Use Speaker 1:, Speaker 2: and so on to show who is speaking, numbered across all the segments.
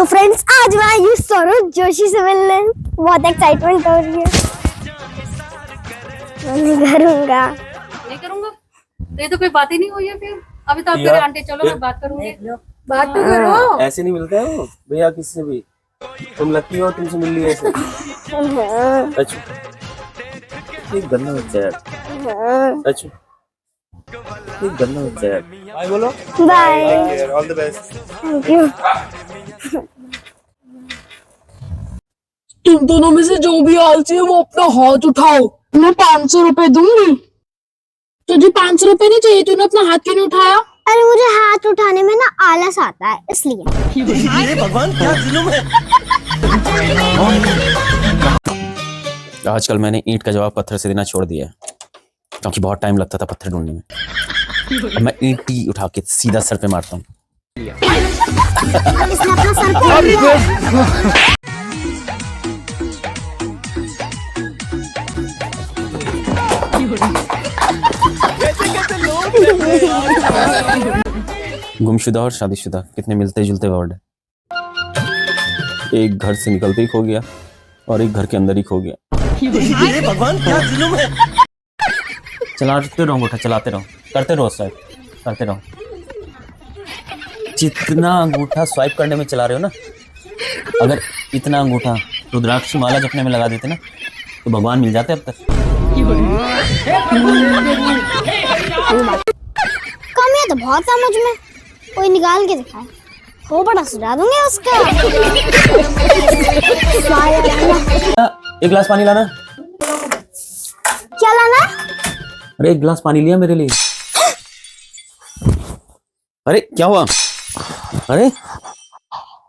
Speaker 1: तो फ्रेंड्स आज मैं आई सौरभ जोशी से मिलने, बहुत एक्साइटमेंट हो रही है। मैं नहीं करूंगा।
Speaker 2: ये तो कोई बात ही नहीं हुई है फिर। अभी तो आपके आंटी, चलो मैं बात करूंगी। बात तो करो।
Speaker 3: ऐसे नहीं मिलते हैं वो भैया किसी से भी। तुम लकी हो, तुमसे मिल ली ऐसे। अच्छा एक गन्ना बच्चा यार। अच्छा एक गन्ना बच्चा यार। बाय बोलो।
Speaker 1: Bye,
Speaker 3: all the best.
Speaker 1: Thank you.
Speaker 4: तुम दोनों में से जो भी आलसी है वो अपना हाथ उठाओ, मैं 500 रुपए दूंगी। तुझे 500 रुपए नहीं चाहिए, तूने अपना हाथ क्यों नहीं उठाया?
Speaker 1: अरे मुझे हाथ उठाने में ना आलस आता है इसलिए।
Speaker 3: भगवान क्या जुल्म है।
Speaker 5: आजकल मैंने ईंट का जवाब पत्थर से देना छोड़ दिया है, क्योंकि बहुत टाइम लगता था पत्थर ढूंढने में। अब मैं ईंट ही उठा के सीधा सर पे मारता हूँ।
Speaker 1: इसने अपना सर फोड़ लिया।
Speaker 5: गुमशुदा और शादीशुदा कितने मिलते जुलते वर्ड है। एक घर से निकलते ही खो गया और एक घर के अंदर ही खो गया।
Speaker 3: भगवान क्या जुल्म है।
Speaker 5: चलाते रहो अंगूठा, चलाते रहो, करते रहो स्वाइप, करते रहो। जितना अंगूठा स्वाइप करने में चला रहे हो ना, अगर इतना अंगूठा रुद्राक्ष माला जपने में लगा देते ना तो भगवान मिल जाते अब तक।
Speaker 1: कम है तो बहुत है मुझ में, कोई निकाल के दिखाए हो बड़ा सुझा दूंगे उसका।
Speaker 5: एक गिलास पानी लाना।
Speaker 1: क्या लाना?
Speaker 5: अरे एक गिलास पानी लिया मेरे लिए। अरे क्या हुआ? अरे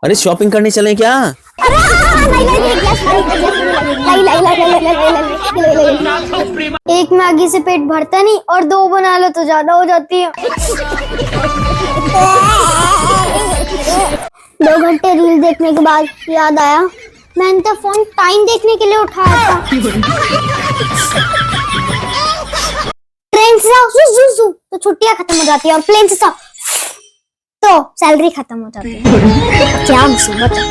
Speaker 5: अरे शॉपिंग करने चले क्या?
Speaker 1: एक मैगी से पेट भरता नहीं और दो बना लो तो ज्यादा हो जाती है। 2 घंटे रील देखने के बाद याद आया मैंने तो फोन टाइम देखने के लिए उठाया था। ट्रेन से जाओ तो छुट्टियां खत्म हो जाती है और प्लेन से तो सैलरी खत्म हो जाती है। क्या मुसीबत है।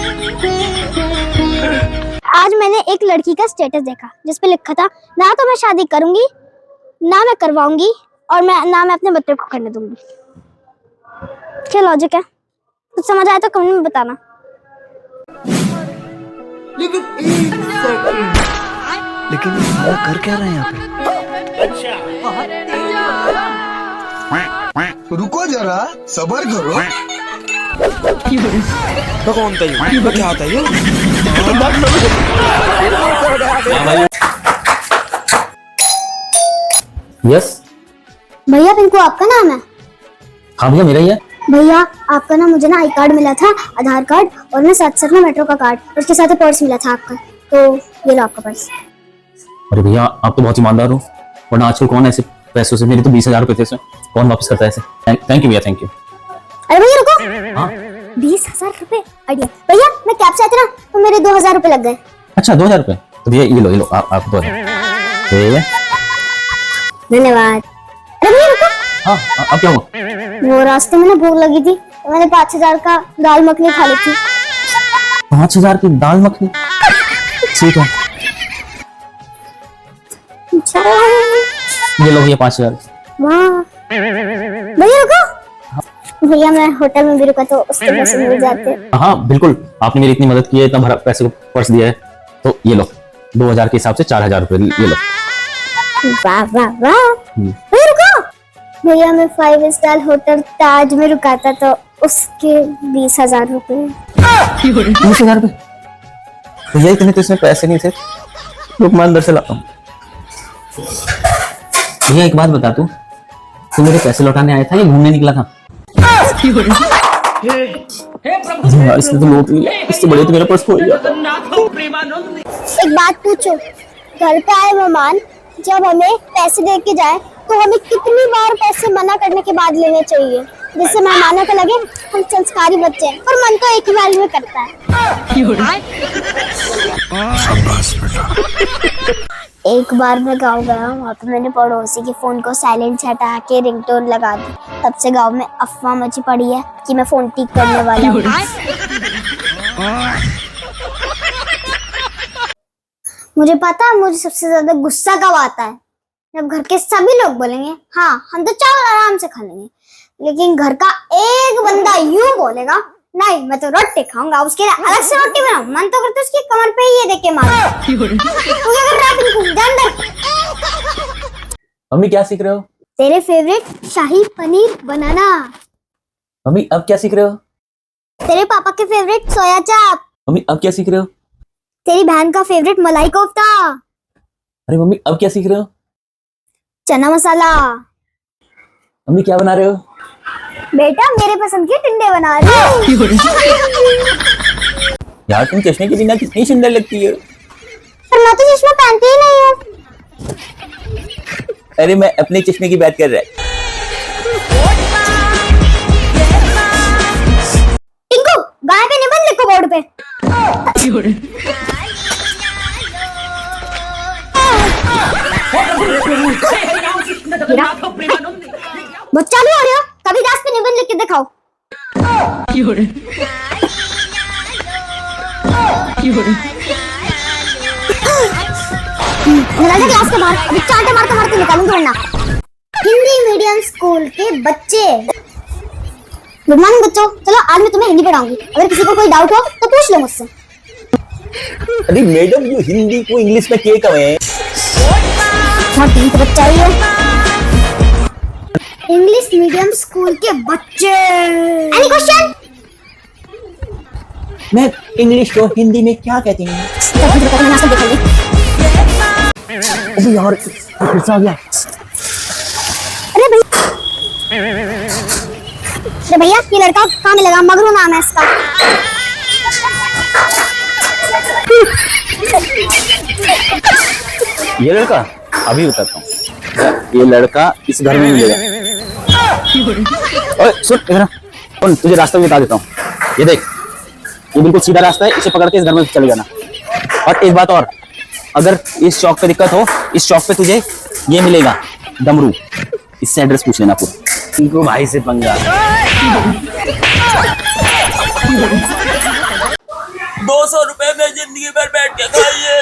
Speaker 1: आज मैंने एक लड़की का स्टेटस देखा जिस पे लिखा था ना तो मैं शादी करूंगी ना मैं करवाऊंगी और मैं अपने बच्चे को करने दूंगी। क्या लॉजिक है? कुछ समझ आया तो कमेंट में बताना।
Speaker 3: लेकिन साला कर क्या रहे हैं यहाँ पे?
Speaker 6: रुको जरा सबर करो।
Speaker 3: कौन था ये? क्या था ये?
Speaker 5: यस
Speaker 1: भैया पिंकू आपका नाम है?
Speaker 5: हाँ भैया मेरा ही है।
Speaker 1: भैया आपका ना मुझे ना आई कार्ड मिला था, आधार कार्ड और ना साथ में मेट्रो का कार्ड, उसके साथ पर्स मिला था आपका, तो ये लो आपका पर्स।
Speaker 5: अरे भैया आप तो बहुत ईमानदार हो, वरना आजकल कौन ऐसे पैसों से, मेरे तो 20,000 रुपए थे, कौन वापस करता है ऐसे। थैंक यू भैया, थैंक यू।
Speaker 1: अरे भैया रुको।
Speaker 5: हाँ
Speaker 1: 20,000 रुपए? अड़िया भैया मैं कैब से आती ना तो मेरे 2,000 रुपए लग गए।
Speaker 5: अच्छा 2,000 रुपए? तो भैया ये लो आप 2,000।
Speaker 1: धन्यवाद। अरे भैया रुको।
Speaker 5: हाँ अब क्या हुआ?
Speaker 1: वो रास्ते में ना भूख लगी थी तो मैंने 5,000 का दाल मखनी खा ली थी।
Speaker 5: 5,000 की दाल मखनी? ठीक है ये लो भैया 5,000।
Speaker 1: वाह भैया रुको। भैया मैं होटल में भी रुका तो उसके पैसे मिल जाते।
Speaker 5: हाँ बिल्कुल, आपने मेरी इतनी मदद की है, इतना भरा पैसे को पर्स दिया है, तो ये लो 2,000 के हिसाब से 4,000 रुपए ये लो।
Speaker 1: वाह वाह वाह। भैया रुको। भैया मैं 5 स्टार होटल ताज में रुका था तो उसके 20,000 रुपए।
Speaker 5: 20,000 रुपए? भैया इतने तो इसमें पैसे नहीं थे, रुक मैं अंदर से लाता हूँ। भैया एक बात बता, तू मेरे पैसे लौटाने आया था या घूमने निकला था? इसने तो लूट लिया, इससे बड़े तो मेरा पर्स खो गया।
Speaker 1: एक बात पूछो, घर पे आए मेहमान जब हमें पैसे दे के जाए तो हमें कितनी बार पैसे मना करने के बाद लेने चाहिए, जिससे मेहमानों को लगे हम संस्कारी बच्चे हैं, और मन तो एक ही बार में करता है। एक बार मैं गाँव गया, वहाँ पे मैंने पड़ोसी के फोन को साइलेंट से हटा के रिंगटोन लगा दी। तब से गाँव में अफवाह मची पड़ी है कि मैं फोन ठीक करने वाला हूँ। मुझे पता है मुझे सबसे ज्यादा गुस्सा कब आता है, जब घर के सभी लोग बोलेंगे हाँ हम तो चावल आराम से खा लेंगे, लेकिन घर का एक बंदा यूं बोलेगा नहीं मैं तो रोटी खाऊंगा, उसके लिए अलग से रोटी बनाऊं, मन तो करता है उसकी कमर पे ये देख के मारो। तू क्या कर रहा है बिल्कुल जान दे।
Speaker 5: मम्मी क्या सीख रहे हो?
Speaker 1: तेरे फेवरेट शाही पनीर बनाना।
Speaker 5: मम्मी अब क्या सीख रहे हो?
Speaker 1: तेरे पापा के फेवरेट सोया चाप।
Speaker 5: मम्मी अब क्या सीख रहे हो?
Speaker 1: तेरी बहन का फेवरेट मलाई कोफ्ता।
Speaker 5: अरे मम्मी अब क्या सीख रहे हो?
Speaker 1: चना मसाला।
Speaker 5: मम्मी क्या बना रहे हो?
Speaker 1: बेटा मेरे पसंद के टिंडे बना रही हूँ।
Speaker 5: यार तुम चश्मे के बिना कितनी सुंदर लगती है।
Speaker 1: पर मैं तो चश्मा पहनती ही नहीं हूँ।
Speaker 5: अरे मैं अपने चश्मे की बात कर रहा है।
Speaker 1: टिंकू गाय पे निबंध लिखो बोर्ड पे। बहुत चालू हो रहे हो, कभी दास पे निबंध लिख के दिखाओ। निकल जा क्लास के बाहर, अभी चांटे मारते मारते निकालूंगी वरना। हिंदी मीडियम स्कूल के बच्चे। गुड मॉर्निंग बच्चों, चलो आज मैं तुम्हें हिंदी पढ़ाऊंगी, अगर किसी को कोई डाउट हो तो पूछ लो मुझसे।
Speaker 5: अरे मैडम यू हिंदी को इंग्लिश में क्या कहें?
Speaker 1: बहुत ठीक बच्चा है ये। इंग्लिश मीडियम स्कूल के बच्चे। Any question?
Speaker 5: मैं इंग्लिश को हिंदी में क्या कहती हूँ? अबे यार फिर से आ गया।
Speaker 1: अरे भैया ये लड़का कहाँ मिलेगा? मगरू नाम है इसका।
Speaker 5: ये लड़का अभी बताता हूँ। ये लड़का इस घर में मिलेगा। ओए सुन इधर, सुन तुझे रास्ता भी बता देता हूँ। ये देख, ये बिल्कुल सीधा रास्ता है, इसे पकड़ के इस घर में चले जाना। और एक बात और, अगर इस चौक पे दिक्कत हो, इस चौक पे तुझे ये मिलेगा डमरू, इससे एड्रेस पूछ लेना पूरा। इनको भाई से पंगा। 200 रुपए में जिंदगी भर बैठ के खाइए।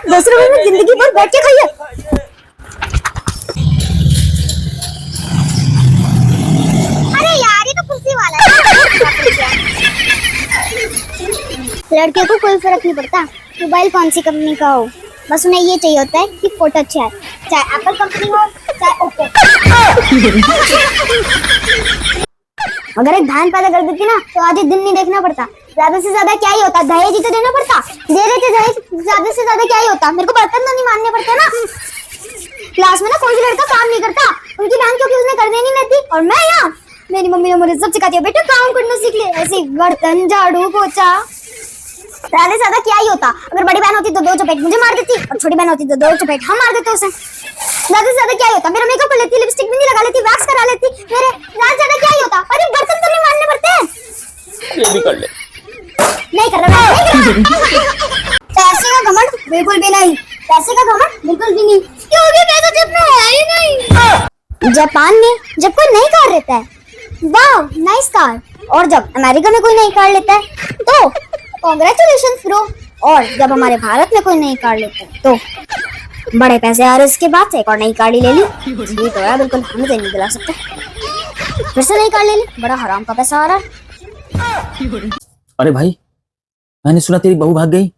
Speaker 1: 200 रुपए में जिंदगी भर बैठ के खाइए। अरे यार ये तो कुर्सी वाला है। लड़कियों को कोई फर्क नहीं पड़ता मोबाइल कौन सी कंपनी का हो, बस उन्हें ये चाहिए होता है कि फोटो अच्छा है, चाहे एप्पल कंपनी हो चाहे ओप्पो। अगर एक बहन पैदा कर देती ना तो आज दिन नहीं देखना पड़ता। ज्यादा से ज्यादा क्या ही होता, दहेज ही तो देना पड़ता। दे देते दहेज, ज्यादा से ज्यादा क्या ही होता, मेरे को बर्तन तो नहीं मानने पड़ते ना। क्लास में ना कोई भी लड़का काम नहीं करता, उनकी बहन क्योंकि उसने करने नहीं देती, और मैं यहाँ मेरी मम्मी ने मुझे सब सिखाती है, बेटा काम करना सीख ले, ऐसे बर्तन झाड़ू पोछा। ज्यादा से ज्यादा क्या ही होता, अगर बड़ी बहन होती तो 2 चपेट मुझे मार देती, और छोटी बहन होती तो 2 चपेट हम मार देते उसे। ज्यादा से ज्यादा क्या ही होता, मेरा मेकअप कर लेती, लिपस्टिक भी नहीं लगा लेती, वैक्स करा लेती, मेरे ज्यादा से ज्यादा क्या ही होता। अरे बर्तन तो नहीं मारने पड़ते।
Speaker 5: ये भी कर ले।
Speaker 1: नहीं कर रहा मैं। पैसे का घमंड बिल्कुल भी नहीं, पैसे का घमंड बिल्कुल भी नहीं, क्योंकि पैसा जेब में है ही नहीं। जापान में जब कोई नई कार लेता है, वाह नाइस कार, और जब अमेरिका में कोई नई कार लेता है तो कांग्रेचुलेशंस ब्रो, और जब हमारे भारत में कोई नई कार लेता है तो बड़े पैसे आ रहे, उसके बाद से एक और नई गाड़ी ले ली। ये तो है बिल्कुल, हमें तो नहीं दिला सकते, फिर से नई कार ले ली, बड़ा हराम का पैसा आ रहा है।
Speaker 5: अरे भाई मैंने सुना तेरी बहू भाग गई।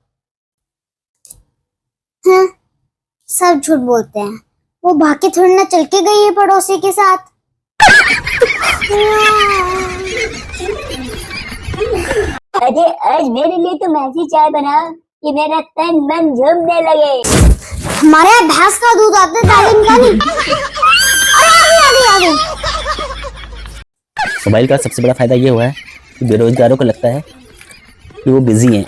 Speaker 1: हाँ, सब झूठ बोलते हैं, वो भाग के थोड़ी ना चल के गई है पड़ोसी के साथ।
Speaker 7: अरे आज मेरे लिए तो ऐसी चाय बना कि मेरा तन मन झूमने लगे।
Speaker 1: हमारे यहाँ भैंस का दूध आता है, दालिम का नहीं। अरे आगे।
Speaker 5: मोबाइल का सबसे बड़ा फायदा ये हुआ है कि बेरोजगारों को लगता है कि वो बिजी हैं।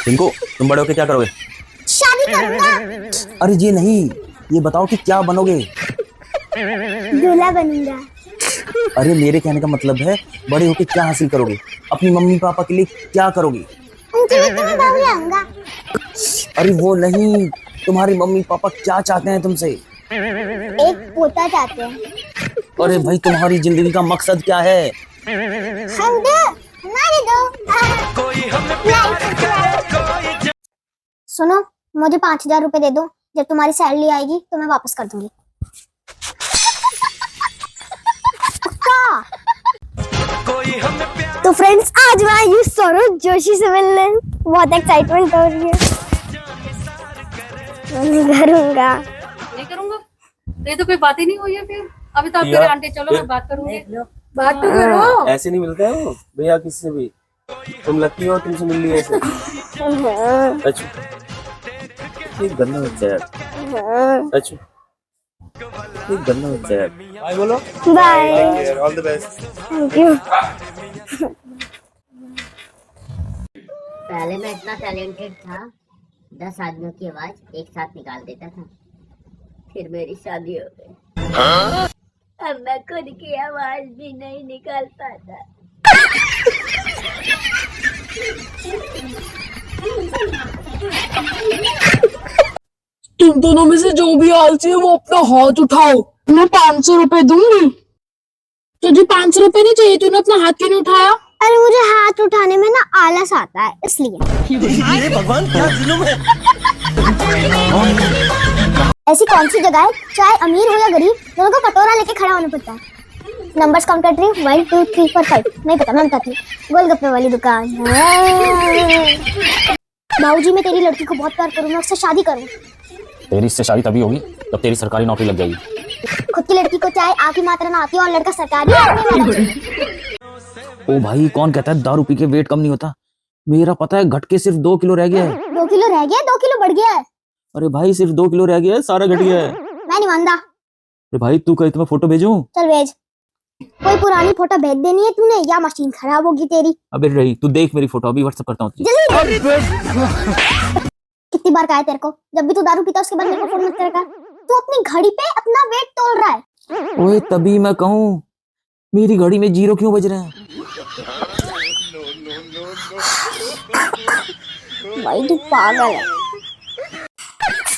Speaker 5: इनको तुम बड़े होके क्या करोगे?
Speaker 1: शादी करूंगा।
Speaker 5: अरे ये नहीं, ये बताओ कि क्या बनोगे?
Speaker 1: दूल्हा बनूंगा।
Speaker 5: अरे मेरे कहने का मतलब है बड़े होके क्या हासिल करोगे, अपनी मम्मी पापा के लिए क्या करोगे?
Speaker 1: उनके लिए तुम्हें बहू लाऊंगा।
Speaker 5: अरे वो नहीं, तुम्हारी मम्मी पापा क्या चाहते हैं तुमसे?
Speaker 1: एक पोता चाहते हैं।
Speaker 5: अरे भाई तुम्हारी जिंदगी का मकसद क्या है?
Speaker 1: हम सुनो, मुझे 5,000 रुपए दे दो, जब तुम्हारी सैलरी आएगी तो मैं वापस कर दूंगी। पक्का? तो फ्रेंड्स, आज मैं आई हूँ सौरभ जोशी से मिलने। बहुत एक्साइटमेंट हो रही है। मैं नहीं करूंगा।
Speaker 2: नहीं करूंगा तो ये तो कोई बात ही नहीं हुई है फिर। अभी तो आप मेरे आंटी चलो, मैं बात करूंगी। बात तो करो।
Speaker 3: ऐसे नहीं मिलता है वो भैया किससे भी। तुम लकी हो, तुमसे मिल लिया ऐसे। अच्छा, ये गंदा बच्चा है यार। अच्छा, ये गंदा बच्चा है यार। बाय बोलो।
Speaker 1: Bye.
Speaker 3: All the best.
Speaker 1: Thank you.
Speaker 7: पहले मैं इतना टैलेंटेड था, 10 आदमियों की आवाज एक साथ निकाल देता था। फिर मेरी शादी हो गई। अब मैं खुद की आवाज भी नहीं निकाल पाता।
Speaker 4: तुम दोनों में से जो भी आलसी है वो अपना हाथ उठाओ, मैं 500 रुपए दूंगी। तुझे 500 रुपए नहीं चाहिए, तूने अपना हाथ क्यों नहीं उठाया?
Speaker 1: अरे मुझे हाथ उठाने में ना आलस आता है, इसलिए।
Speaker 3: भगवान क्या जुल्म है।
Speaker 1: ऐसी कौन सी जगह है, चाहे अमीर हो या गरीब, दोनों को कटोरा लेके खड़ा होना पड़ता है। नंबर्स काउंट कर रही हूँ, 1 2 3 4 5। नहीं पता, मैं बताती हूँ। गोलगप्पे वाली दुकान। बाबूजी, मैं तेरी लड़की को बहुत प्यार करूँ, मैं उससे शादी करूँ।
Speaker 5: तेरी इससे शादी तभी होगी जब तेरी सरकारी नौकरी लग जाएगी।
Speaker 1: खुद की लड़की को चाहे आँख की मात्रा ना आती हो और लड़का सरकारी आदमी वाला चाहिए।
Speaker 5: ओ भाई, कौन कहता है दारू पी के वेट कम नहीं होता? मेरा पता है, घट के सिर्फ 2 किलो रह गया है।
Speaker 1: 2 किलो रह गया, 2 किलो बढ़ गया है।
Speaker 5: अरे भाई, सिर्फ 2 किलो रह गया है, सारा घट गया है।
Speaker 1: मैं नहीं मानता।
Speaker 5: अरे भाई, तू कहे तो मैं फोटो भेजूं?
Speaker 1: चल भेज। कोई पुरानी फोटो भेज देनी है तूने, या मशीन खराब होगी तेरी।
Speaker 5: अबे रही, तू देख मेरी फोटो, अभी व्हाट्सएप करता हूँ तुझे।
Speaker 1: कितनी बार कहा है तेरे को, जब भी तू दारू पीता उसके बाद मेरे को फोन मत करेगा। तू अपनी घड़ी पे अपना वेट तोल रहा है।
Speaker 5: ओए, तभी मैं कहूँ मेरी घड़ी में 0 क्यों बज रहे हैं?
Speaker 1: भाई तू पागल है।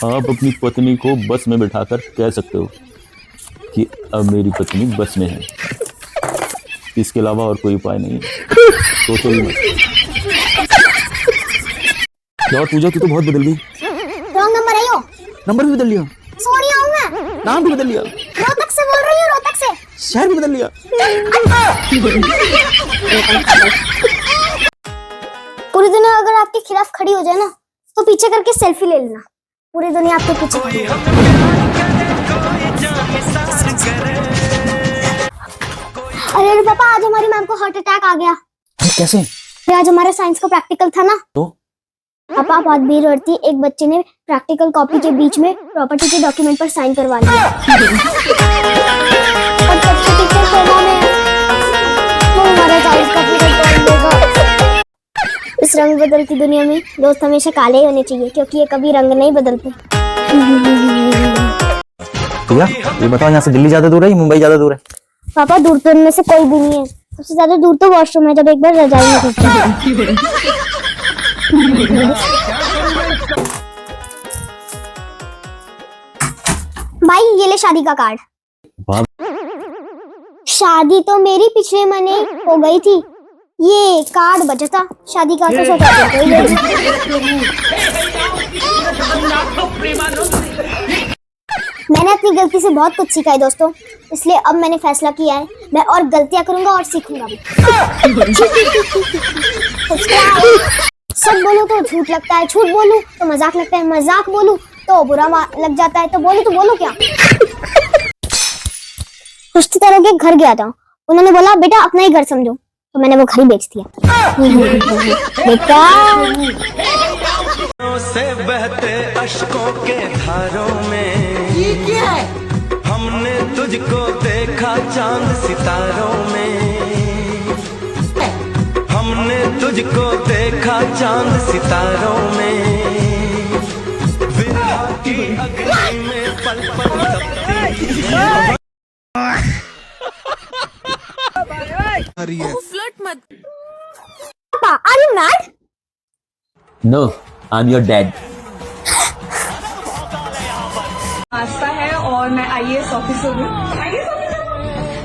Speaker 5: आप अपनी पत्नी को बस में बिठाकर कह सकते हो कि अब मेरी पत्नी बस में है। इसके अलावा और कोई उपाय नहीं है। सोचो ही मत। यार पूजा, तू तो बहुत बदल गई।
Speaker 1: रॉन्ग नंबर है यो।
Speaker 5: नंबर भी बदल लिया,
Speaker 1: सोनिया हूँ मैं।
Speaker 5: नाम भी बदल लिया,
Speaker 1: रोहतक से बोल रही हूँ, रोहतक से।
Speaker 5: शहर भी बदल लिया।
Speaker 1: पूरी दुनिया अगर आपके खिलाफ खड़ी हो जाए ना, तो पीछे करके सेल्फी ले लेना। पूरी दुनिया आपके पीछे खड़ी है। अरे पापा, आज हमारी मैम को हार्ट अटैक आ गया।
Speaker 5: कैसे?
Speaker 1: आज हमारा साइंस का प्रैक्टिकल था ना,
Speaker 5: तो
Speaker 1: पापा बहुत भीड़ हो रही थी। एक बच्चे ने प्रैक्टिकल कॉपी के बीच में प्रॉपर्टी के डॉक्यूमेंट पर साइन करवा लिया। और बच्चे टीचर कोमा में है। वो हमारा साइंस का पीरियड कौन देगा? इस रंग बदलती दुनिया में दोस्त हमेशा काले ही होने चाहिए, क्योंकि ये कभी रंग नहीं बदलते।
Speaker 5: भैया, ये बताओ, यहाँ से दिल्ली ज्यादा दूर है या मुंबई ज्यादा दूर है?
Speaker 1: पापा, दूर तो इनमें से कोई भी नहीं है। सबसे ज्यादा दूर तो वॉशरूम है, जब एक बार रजाई में घुसते हैं। भाई ये ले शादी का कार्ड। शादी तो मेरी पिछले महीने हो गई थी, ये कार्ड बचा था शादी का, तो सोचा मैंने अपनी गलती से बहुत कुछ सीखा है दोस्तों, इसलिए अब मैंने फैसला किया है मैं और गलतियां करूंगा और सीखूंगा भी। सब बोलूं तो झूठ लगता है, झूठ बोलूं तो मजाक लगता है, मजाक बोलूं तो बुरा लग जाता है, तो बोलूं क्या। रिश्तेदारों के घर गया था, उन्होंने बोला बेटा अपना ही घर समझो, तो मैंने वो घर ही बेच दिया। बेटा
Speaker 8: से बहते अश्कों के धारों में ये क्या है? हमने तुझको देखा चांद सितारों में, हमने तुझको देखा चांद सितारों में, विरह की अग्नि में पल पल तपती।
Speaker 1: पापा, are you mad?
Speaker 5: No, I'm your dad.
Speaker 9: आस्था है और मैं आईएएस ऑफिसर हूँ। IAS officer?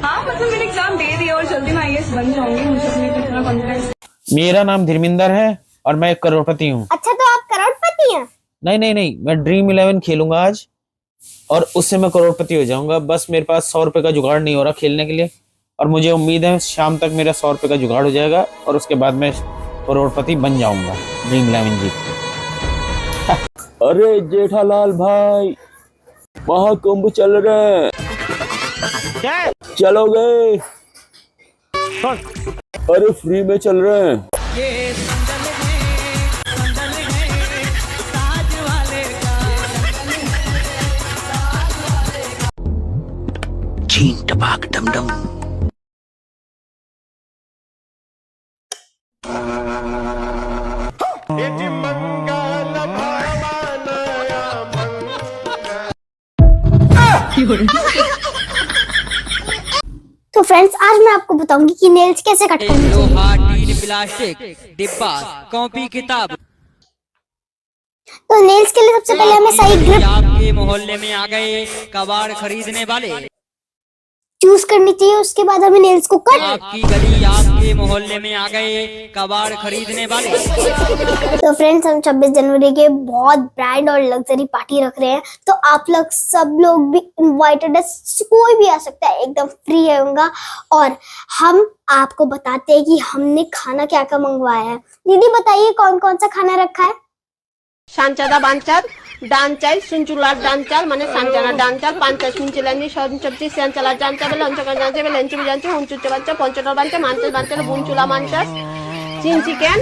Speaker 9: हाँ, मतलब मैंने एग्जाम दे दिया और जल्दी मैं आईएएस बन जाऊंगी। मुझे अपने पे इतना कॉन्फिडेंस।
Speaker 5: मेरा नाम धर्मेंद्र है और मैं एक करोड़पति हूँ।
Speaker 1: अच्छा तो आप करोड़पति हैं?
Speaker 5: नहीं नहीं नहीं, मैं ड्रीम 11 खेलूंगा आज और उससे मैं करोड़पति हो जाऊंगा। बस मेरे पास 100 रुपए का जुगाड़ नहीं हो रहा खेलने के लिए, और मुझे उम्मीद है शाम तक मेरा 100 रुपए का जुगाड़ हो जाएगा और उसके बाद मैं करोड़पति बन जाऊंगा ड्रीम 11 जीत के। अरे जेठालाल भाई, महाकुंभ चल रहे हैं, चलोगे? अरे फ्री में चल रहे हैं।
Speaker 8: छीन टपाक डम डम।
Speaker 1: तो फ्रेंड्स आज मैं आपको बताऊंगी कि नेल्स कैसे कट करने चाहिए।
Speaker 10: लोहा, टीन, प्लास्टिक, डिब्बा, कॉपी, किताब।
Speaker 1: तो नेल्स के लिए सबसे पहले हमें सही ग्रिप
Speaker 10: आपके मोहल्ले में आ गए कबाड़ खरीदने वाले।
Speaker 1: चूज करनी चाहिए, उसके बाद हमें नेल्स को कट।
Speaker 10: आपकी गली आपके मोहल्ले में आ गए कबाड़ खरीदने वाले।
Speaker 1: तो फ्रेंड्स हम 26 जनवरी के बहुत ब्रांड और लग्जरी पार्टी रख रहे हैं, तो आप लोग सब लोग भी इनवाइटेड है, कोई भी आ सकता है, एकदम फ्री है उनका। और हम आपको बताते हैं कि हमने खाना क्या क्या मंगवाया है। दीदी बताइए कौन कौन सा खाना रखा है?
Speaker 11: सांचादा बांचार डान चाल सुनचुला डान चाल माने सांचाना डान चाल पांचा सुनचुलानी सब्जी सांचाला डान चाल लंचका डान चाल लंचु जानचे हुंचुचे बांचा पंचटर बांचा मानते बांचा बुनचुला मानचा चिन चिकन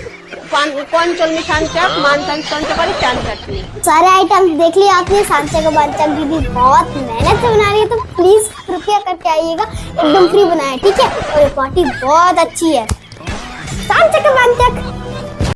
Speaker 11: कौन चलनी सांचा मानसान सांचा पर चान चटनी। सारे आइटम्स देख लिए आपने। सांचा का बांचा दीदी बहुत मेहनत से बना रही है, तो प्लीज कृपया करके आइएगा, एकदम फ्री बनाया, ठीक है? और ये पार्टी बहुत अच्छी है। सांचा का बांचा